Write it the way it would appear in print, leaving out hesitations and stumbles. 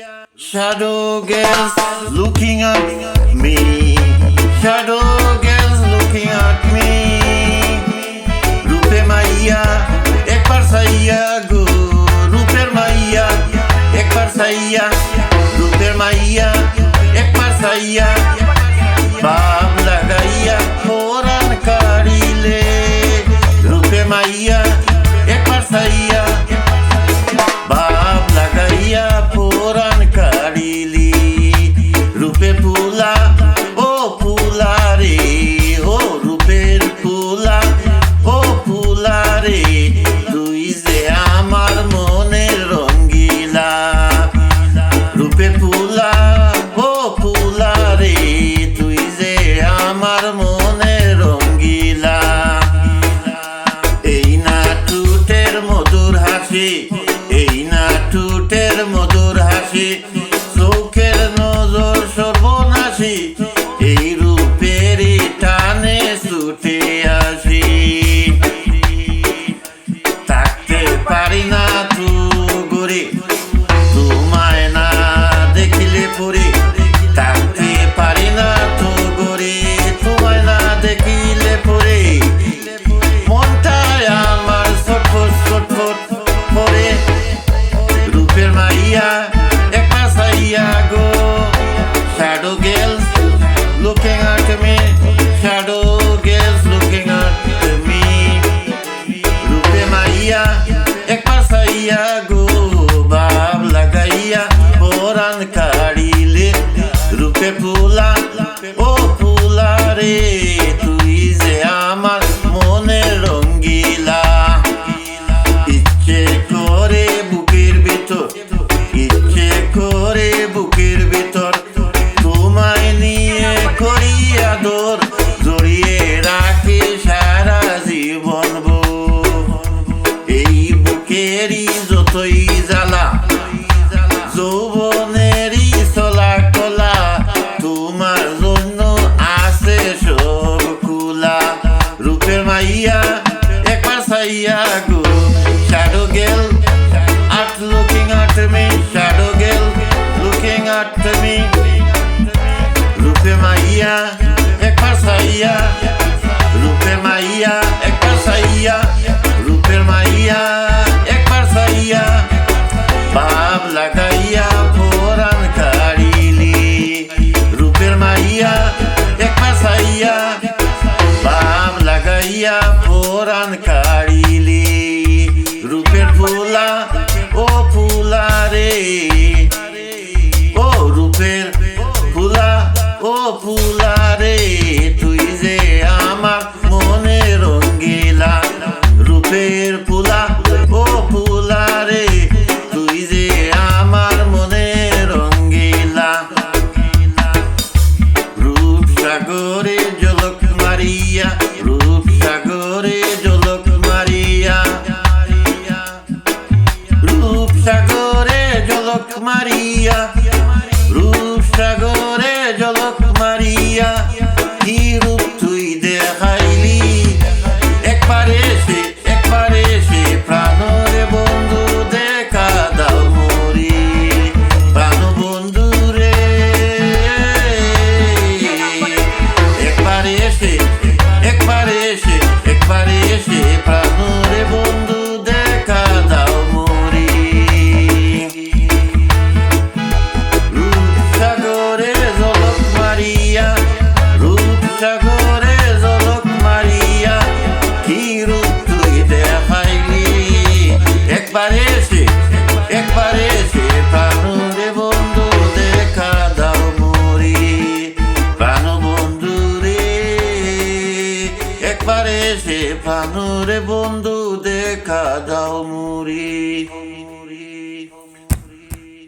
Shadow girls looking at me. Shadow girls looking at me. Rupe Maiya, ek bar saiya go. Ruper Maiya, ek bar saiya. Ruper Maiya, ek bar saiya. Bab lagaiya foran karile. Rupe Maiya, ek bar saiya. Bab lagaiya foran karile. Rupe pula, oh pula re, oh ruper pula, oh pula re. তুই যে আমার মনের রঙ্গিলা। রূপে পুলা, ও পুলা রে, তুই যে আমার মনের রঙ্গিলা। এই না টুটের মধুর হাসি, এই না টুটের মধুর হাসি, চোখের নজর সর্বনাশী, এই রূপের টানে ছুটে আসি। থাকতে পারি না তু গরে, তোমায় না দেখিলে পরে। থাকতে পারি না তু গরে, তোমায় না দেখিলে পরে। মনটায় আমার ছটফট ছটফট করে। রূপের মাইয়া একটা সাইয়া গো। Shadow girls looking at me. Shadow girls looking at me. Rupe Maiya ek bar saiya go. Bab lagaiya foran karile. Rupe pula, oh pula re, তুই যে আমার মনের রঙ্গিলা। ইচ্ছে করে বুকের ভিতর, ইচ্ছে করে বুকের ভিতর, তোমায় নিয়ে করি আদর, জড়িয়ে রাখি সারা জীবন ভোর। এই বুকেরই যতই জ্বালা, যৌবনেরই চলা কলা, তোমার জন্য আছে সব খোলা। রূপের মাইয়া একবার সাইয়া গো। Shadow girl at looking at me. Shadow girl looking at me. Rupe Maiya ek bar saiya. Rupe Maiya ek bar saiya. Rupe Maiya ek bar saiya. Bab lagaiya foran karile. Rupe Maiya ek bar saiya. Bab lagaiya foran karile. রূপের ফুলা, ও ফুলা রে, ও রূপের ফুলা, ও ফুলা রে, তুই যে আমার মনে রঙ্গিলা। রূপের ফুলা, ও ফুলা রে, তুই যে আমার মনে রঙ্গিলা। রূপ সাগরে ঝলক মারিয়া, রূপ সাগরে ঝলক মারিয়া, রূপ সাগরে ঝলক মারিয়া, রূপ সাগরে ঝলক মারিয়া। কি রূপ তুই দেখাইলি, একবার এসে প্রাণরে বন্ধু দেখা দাও মরি। প্রাণ বন্ধু রে, একবার এসে প্রাণরে বন্ধু দেখা দাও মরি। রূপ সাগরে ঝলক মারিয়া, রূপ সাগরে ঝলক মারিয়া, কি রূপ তুই দেখাইলি। একবার এসে প্রাণরে বন্ধু দেখা দাও মরি। প্রাণ বন্ধু রে, একবার এসে প্রাণরে বন্ধু দেখা দাও মরি।